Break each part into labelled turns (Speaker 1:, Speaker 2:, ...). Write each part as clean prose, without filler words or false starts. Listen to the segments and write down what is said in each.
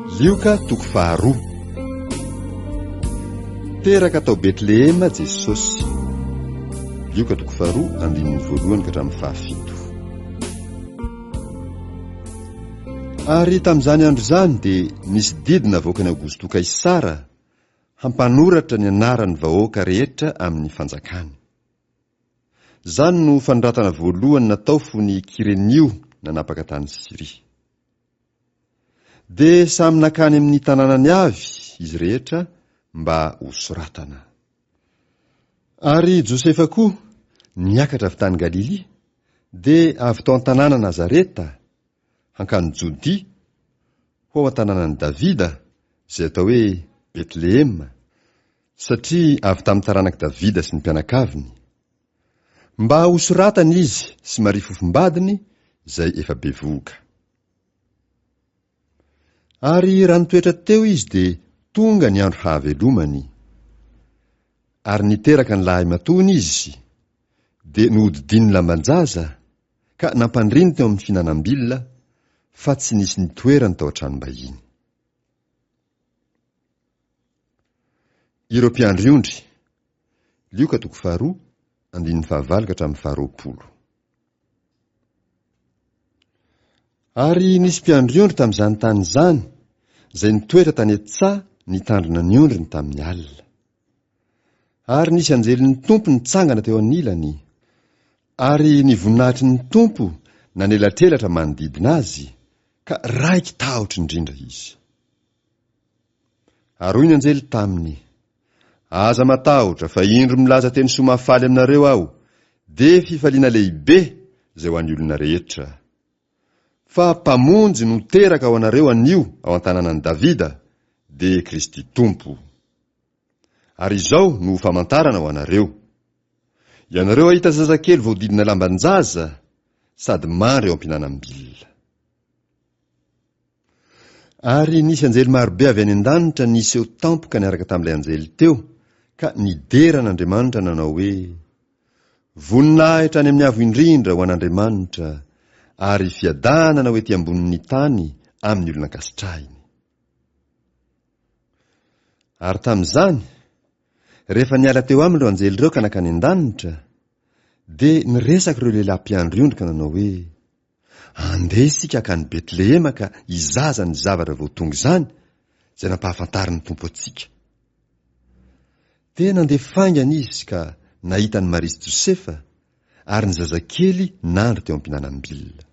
Speaker 1: Lioka toko faharoa. Teraka tao Betlehema Jesosy. Lioka toko faharoa andininy voalohany ka hatramin'ny fahafito. Ary tamin'izany andro izany dia nisy didina avoakany Augusto Kaisara hampanoratra ny anaran'ny vahoaka rehetra amin'ny fanjakany. Zany no fanoratana voalohany natao fony Kirenio nanapaka tany Siria. Dia samy nakany amin'ny tanànany avy izy rehetra mba hosoratana. Ary Josefa koa niakatra avy tany Galilia dia avy tao an-tanàna Nazareta hankany Jodia ho ao an-tanànan'i Davida izay atao hoe Betlehema, satria avy tamin'ny taranaka Davida sy ny mpianakaviny, mba hosoratana izy sy Maria fofombadiny izay efa bevohoka. Ary raha nitoetra teo izy dia tonga ny andro hahavelomany. Ary niteraka ny lahy matony izy dia nohodidiny lambanjaza ka nampandriny teo amin'ny fihinanam-bilona fa tsy nisy nitoerany tao an-tranom-bahiny. Ireo mpiandriondry. Lioka toko faharoa andininy fahavalo ka hatramin'ny faharoapolo. Ary nisy mpiandriondry tamin'izany tany izany izay nitoetra tany Etsa nitandrina ny ondriny tamin'ny alina. Ary nisy anjelin'ny tompo nitsangana teo anilany, ary ny voninahitry ny tompo nanelatrelatra manodidina azy ka raiky tahotra indrindra izy. Ary hoy ny anjely taminy: aza matahotra fa indro milaza teny soa mahafaly aminareo aho, dia fifaliana lehibe izay ho an'ny olona rehetra. Fa mpamonjy no teraka ao anareo anio ao an-tanànan'i Davida, dia Kristy Tompo. Ary izao no famantarana ao anareo: ianareo ahita zazakely voadidina lambanjaza sady mandry eo am-pihinanam-bilona. Ary nisy anjely marobe avy any an-danitra niseho tampoka niaraka tamin'ilay anjely teo, ka nideran'Andriamanitra nanao hoe: voninahitra any amin'ny avo indrindra ho an'Andriamanitra, ary fiadanana ho ety ambonin'ny tany amin'ny olona kasitrahiny. Ary tamin'izany, rehefa niala teo amin'ireo anjely ireo ka nakany an-danitra, dia niresaka ireo lehilahy mpiandriondry ka nanao hoe: andeha isika ka ny Betlehema ka hizaza ny zavatra vao tonga izany izay nampahafantarin'ny Tompo antsika. Dia nandeha faingana izy ka nahita ny Maria sy Josefa ary ny zazakely nandry teo am-pihinanam-bilona.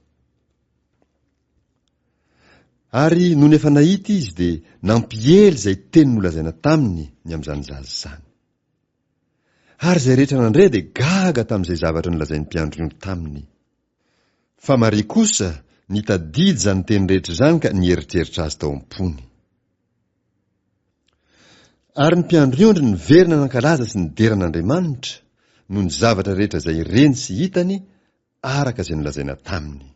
Speaker 1: Ary noho efa nahita izy dia nampihely izay teny nolazaina taminy ny amin'izany zaza izany. Ary izay rehetra nandre dia gaga tamin'izay zavatra nolazain'ny mpiandriondry taminy. Fa Maria kosa nitadidy izany teny rehetra izany ka nieritreritra azy tao am-pony. Ary ny mpiandriondry niverina nankalaza sy nideran'Andriamanitra noho ny zavatra rehetra izay reny sy hitany araka izay nolazaina taminy.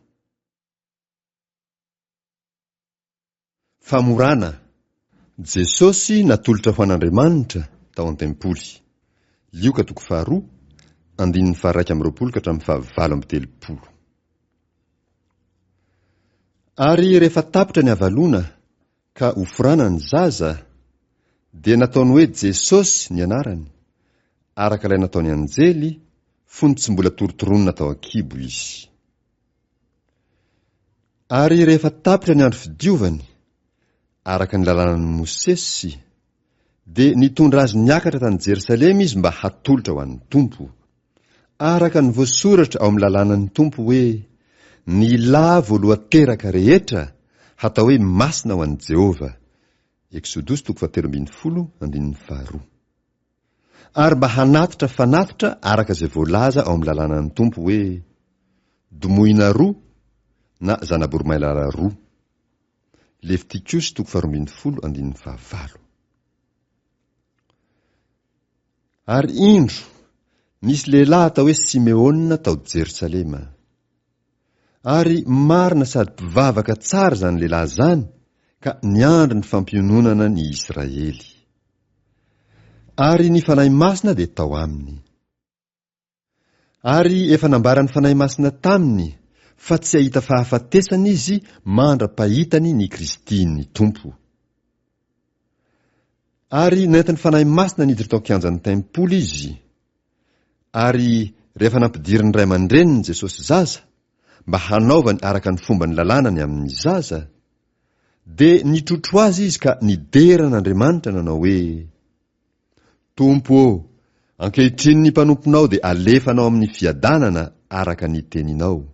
Speaker 1: Famorana. Jesosy natolotra ho an'Andriamanitra tao an-tempoly. Lioka toko faharoa andininy faha 1:20 ka hatramin'ny faha 20:30. Ary rehefa tapitra ny havalona ka hofrana ny zaza, dia nataony hoe Jesosy ny anarany, araka ilay nataony anjely fony tsy mbola torotoronina tao an-kibo izy. Ary rehefa tapitra ny andro fidiovany, araka ny lalànan'i Mosesy, dia nitondra azy niakatra tany Jerosalema izy mba hatolotra ho an'ny Tompo, araka ny voasoratra ao amin'ny lalànan'ny Tompo hoe: ny lahy voalohan-teraka rehetra hatao hoe masina ho an'i Jehova. Exodosy 17:2. Ary mba hanatitra fanatitra araka izay voalaza ao amin'ny lalànan'ny Tompo hoe: domoina roa na zana-boromailala roa. Levitikosy 12:9. Ary indro nisy lehilahy atao hoe Simeona tao Jerosalema. Ary marina sady mpivavaka tsara izany lehilahy izany ka niandry ny fampiononana ny Israely. Ary ny fanahy masina dia tao aminy. Ary efa nambara ny fanahy masina taminy fa tsy ahita fahafatesana izy mandra-pahitany ny Kristy ny Tompo. Ary nentin'ny fanahy masina niditra tao kianjan'ny tempoly izy. Ary rehefa nampidirin'ny ray aman-dreniny Jesosy zaza mba hanaovany araka ny fomba ny lalànany amin'ny zaza, dia nitrotro azy izy ka nideran'Andriamanitra nanao hoe: Tompo ô, ankehitriny ny mpanomponao dia alefanao amin'ny fiadanana araka ny teninao.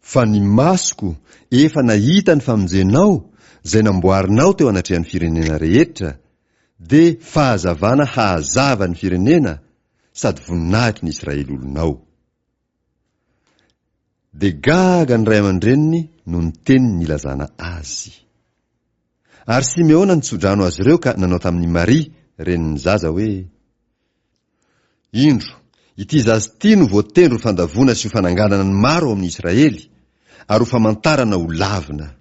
Speaker 1: Fa ny masoko efa nahita ny famonjenao izay namboarinao teo anatrehan'ny firenena rehetra, dia fahazavana hahazava ny firenena sady voninahitry ny Israely olonao. Dia gaga ny ray aman-dreniny no niteny nilazana azy. Ary Simeona nitsodrano azy ireo ka nanao tamin'ny Maria renin'ny zaza hoe: Indro, ity zaza ity no voatendro ny fandavona sy ho fananganana ny maro ao amin'ny Israely, ary ho famantarana ho lavina,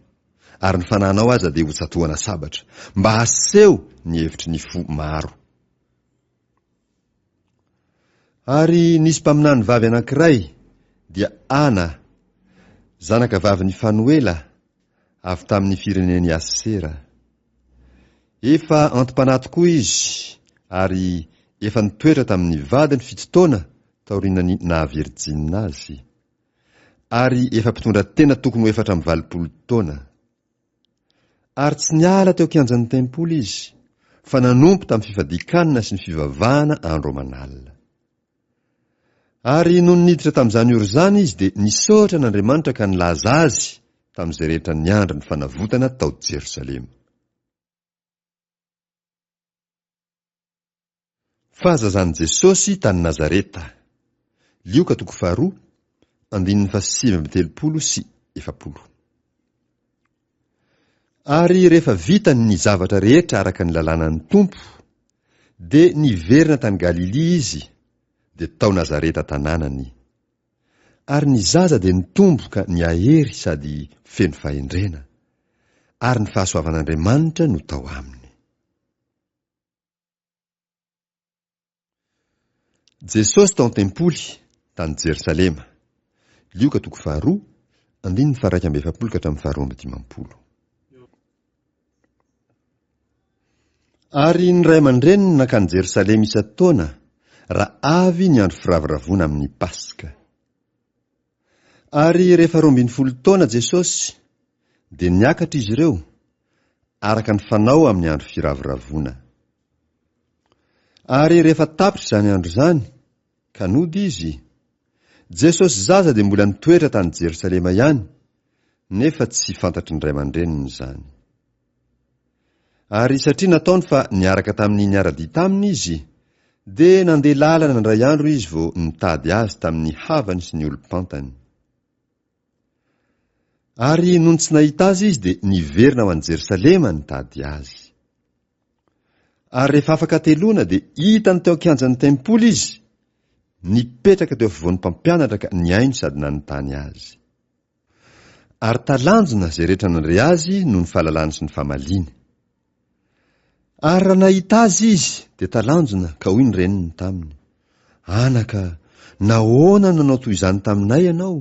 Speaker 1: ary ny fanahinao aza dia ho tsatohana sabatra, mba haseho ny hevitry ny fo maro. Ary nisy mpaminany vavy anankiray, dia Ana, zanaka vavy ny Fanuela, avy tamin'ny fireneny Asera. Efa antom-panahy tokoa izy, ary efa nitoetra tamin'ny vadiny 7 taona taorianany nahavirjinina azy, ary efa mpitondra tena tokony ho 420 taona. Ary tsy niala teo kianjan'ny tempoly izy, fa nanompo tamin'ny fifadikanana sy ny fivavahana andro aman'alina. Ary noho niditra tamin'izany oro izany izy dia nisaotra n'Andriamanitra ka nilaza azy tamin'izay rehetra niandry ny fanavotana tao Jerosalema. Fahazazan'i Jesosy tany Nazareta. Lioka 2:7-70. Ary rehefa vitany ny zavatra rehetra araka ny lalànan'ny Tompo, dia niverina tany Galili izy, dia tao Nazareta tanànany. Ary ny zaza dia nitombo ka niahery sady feno fahendrena, ary ny fahasoavan'Andriamanitra no tao aminy. Jesosy tao an-tempoly tany Jerosalema. Lioka 2:1-12. Ary ny ray aman-dreniny nankany Jerosalema isa-taona raha avy ny andro firaviravona amin'ny Paska. Ary rehefa 12 taona Jesosy, dia niakatra izy ireo araka ny fanao amin'ny andro firaviravona. Ary rehefa tapitra izany andro izany, ka nody izy, Jesosy zaza dia mbola nitoetra tany Jerosalema ihany, nefa tsy fantatry ny ray aman-dreniny izany. Ary satria nataony fa niaraka tamin'ny niara-dita aminy izy, dia nandeha lalana ndray andro izy vao nitady azy tamin'ny havany sy ny olom-pantany. Ary noho tsy nahita azy izy dia niverina ao an'i Jerosalema nitady azy. Ary rehefa afaka teloana dia hitany teo kianjan'ny tempoly izy, nipetraka teo afovoan'ny mpampianatra ka niaino sady nanontany azy. Ary talanjona izay rehetra nandre azy noho ny fahalalany sy ny fahamaliany. Ary raha nahita azy izy dia talanjona ka hoy ny reniny taminy: Anaka, nahoana nanao toy izany taminay ianao?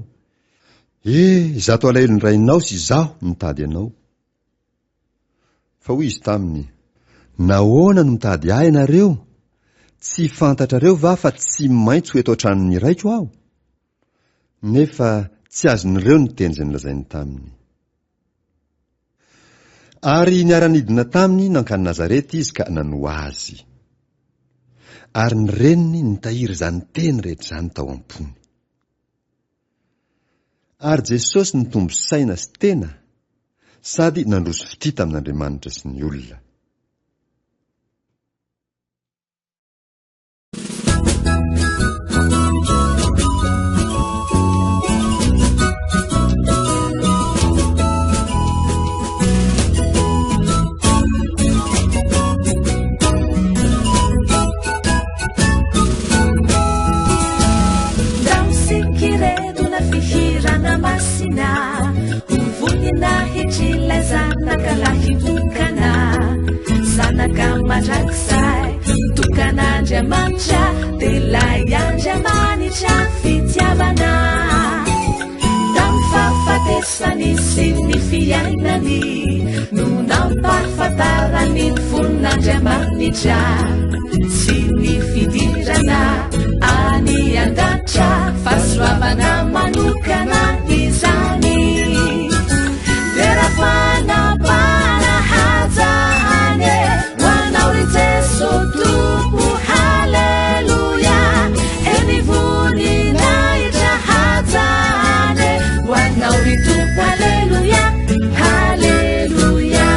Speaker 1: Izato alahelo ny rainao sy izaho nitady ianao. Fa hoy izy taminy: nahoana no mitady ahy ianareo? Tsy fantatrareo va fa tsy maintsy ho eto an-tranony raiko aho? Nefa tsy azon'ireo ny teny izay nolazainy taminy. Ary niara-nidina taminy nankany Nazareta izy ka nanoa azy. Ary ny reniny nitahiry izany teny rehetra izany tao am-pony. Ary Jesosy nitombo saina sy tena, sady nandroso fitita amin'Andriamanitra sy ny olona.
Speaker 2: Andriamanitra delay Andriamanitra fitiavana tamin'ny fahafatesany sy ny fiainany no nampahafantarany ny fon'Andriamanitra. manitra sy ny fidirana any andatra fahasoavana manokana izany terafanapalahajane hoanao ry Jeso tompo haleluya emivoninaitra hajane hoanao ry tompo haleluya haleluya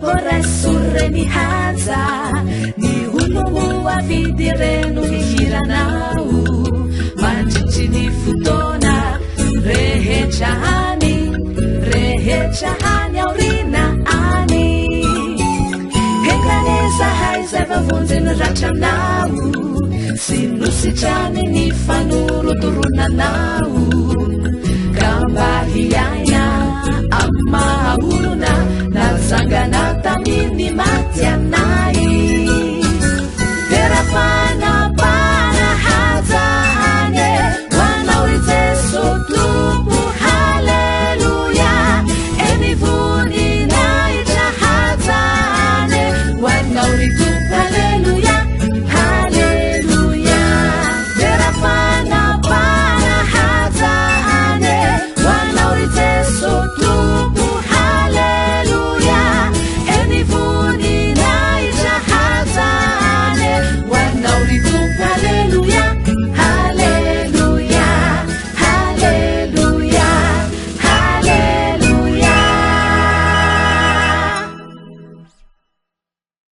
Speaker 2: vorrei surreni haza ni olomo avidireno mihiranao mandritry fotona rehetrahany aorina any hengranezahay zay vavonjeny ratra aminao sy nositrany ny fanorotoronanao